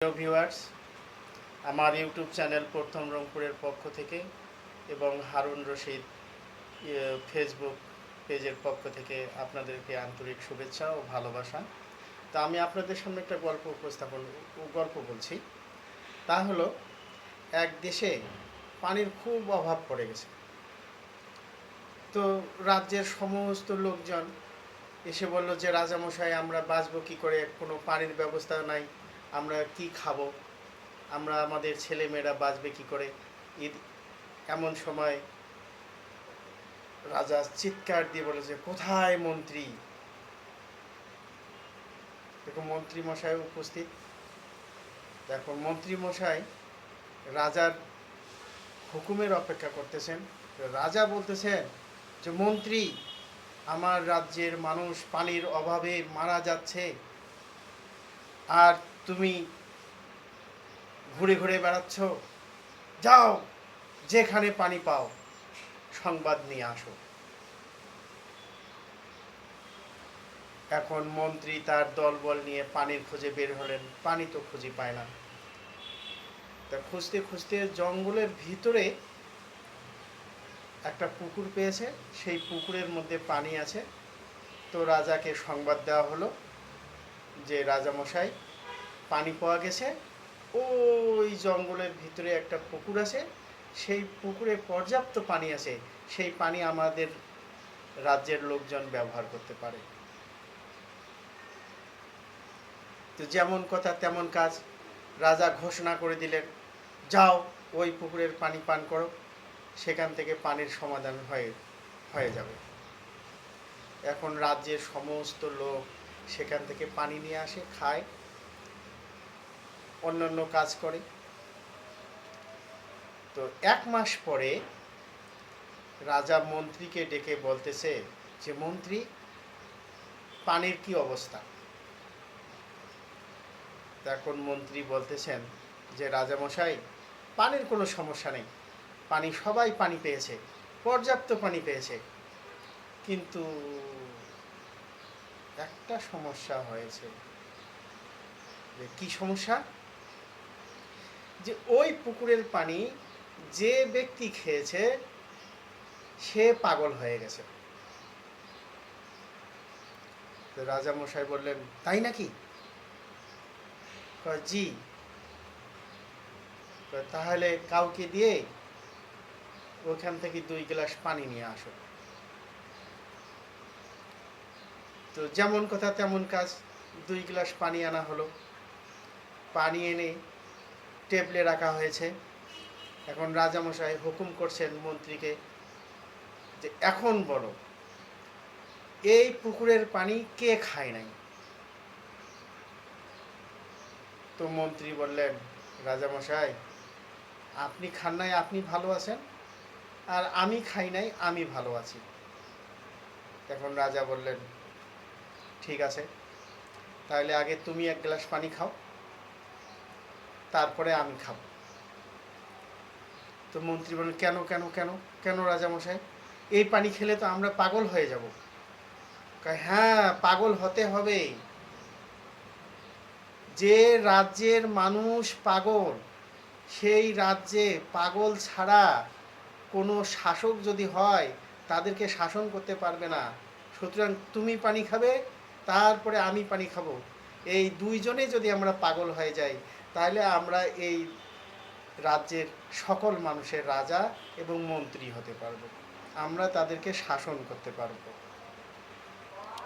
প্রিয় ভিউয়ার্স, আমার YouTube channel প্রথম রংপুরের পক্ষ থেকে এবং হারুন রশিদ ফেসবুক পেজের পক্ষ থেকে আপনাদেরকে আন্তরিক শুভেচ্ছা ও ভালোবাসা। তা আমি আপনাদের সামনে একটা গল্প বলছি। তা হলো, এক দেশে পানির খুব অভাব পড়ে গেছে। তো রাজ্যের সমস্ত লোকজন এসে বলল যে, রাজামশাই, আমরা বাঁচবো কী করে? কোনো পানির ব্যবস্থা নাই, আমরা কি খাবো? আমরা আমাদের ছেলেমেয়েরা বাঁচবে কী করে? ঈদ এমন সময় রাজা চিৎকার দিয়ে বলে যে, কোথায় মন্ত্রী? দেখো, মন্ত্রী মশাই উপস্থিত। দেখো, মন্ত্রী মশাই রাজার হুকুমের অপেক্ষা করতেছেন। রাজা বলতেছেন যে, মন্ত্রী, আমার রাজ্যের মানুষ পানির অভাবে মারা যাচ্ছে, আর তুমি ঘুরে ঘুরে বেড়াচ্ছ। যাও, যেখানে পানি পাও সংবাদ নিয়ে আসো। এখন মন্ত্রী তার দলবল নিয়ে পানির খোঁজে বের হলেন। পানি তো খুঁজে পায় না। তা খুঁজতে খুঁজতে জঙ্গলের ভিতরে একটা পুকুর পেয়েছে। সেই পুকুরের মধ্যে পানি আছে। তো রাজাকে সংবাদ দেওয়া হলো যে, রাজামশাই, পানি পাওয়া গেছে। ওই জঙ্গলের ভিতরে একটা পুকুর আছে, সেই পুকুরে পর্যাপ্ত পানি আছে, সেই পানি আমাদের রাজ্যের লোকজন ব্যবহার করতে পারে। তো যেমন কথা তেমন কাজ। রাজা ঘোষণা করে দিলেন, যাও, ওই পুকুরের পানি পান করো, সেখান থেকে পানির সমাধান হয়ে যাবে। এখন রাজ্যের সমস্ত লোক সেখান থেকে পানি নিয়ে আসে, খায়, অন্যান্য কাজ করে। তো 1 মাস পরে রাজা মন্ত্রীকে ডেকে বলতেছে যে, মন্ত্রী, পানির কি অবস্থা? এখন মন্ত্রী বলতেছেন যে, রাজামশাই, পানির কোনো সমস্যা নেই, সবাই পানি পেয়েছে, পর্যাপ্ত পানি পেয়েছে, কিন্তু একটা সমস্যা হয়েছে। কি সমস্যা? যে ওই পুকুরের পানি যে ব্যক্তি খেয়েছে সে পাগল হয়ে গেছে। তো রাজামশাই বললেন, তাই নাকি? জি। তাহলে কাউকে দিয়ে ওখান থেকে 2 গ্লাস পানি নিয়ে আসো। তো যেমন কথা তেমন কাজ, 2 গ্লাস পানি আনা হলো। পানি এনে টেবলে রাখা হয়েছে। এখন রাজামশাই হুকুম করছেন মন্ত্রীকে যে, এখন বলো, এই পুকুরের পানি কে খায় নাই? তো মন্ত্রী বললেন, রাজামশাই, আপনি খান নাই, আপনি ভালো আছেন, আর আমি খাই নাই, আমি ভালো আছি। এখন রাজা বললেন, ঠিক আছে, তাহলে আগে তুমি 1 গ্লাস পানি খাও, তারপরে আমি খাবো। তো মন্ত্রী বললেন, কেন কেন কেন কেন রাজামশাই? এই পানি খেলে তো আমরা পাগল হয়ে যাব। হ্যাঁ, পাগল হতে হবে। যে রাজ্যের মানুষ পাগল, সেই রাজ্যে পাগল ছাড়া কোনো শাসক যদি হয়, তাদেরকে শাসন করতে পারবে না। সুতরাং তুমি পানি খাবে, তারপরে আমি পানি খাবো। এই দুইজনে যদি আমরা পাগল হয়ে যাই, তাহলে আমরা এই রাজ্যের সকল মানুষের রাজা এবং মন্ত্রী হতে পারবো। আমরা তাদেরকে শাসন করতে পারবো।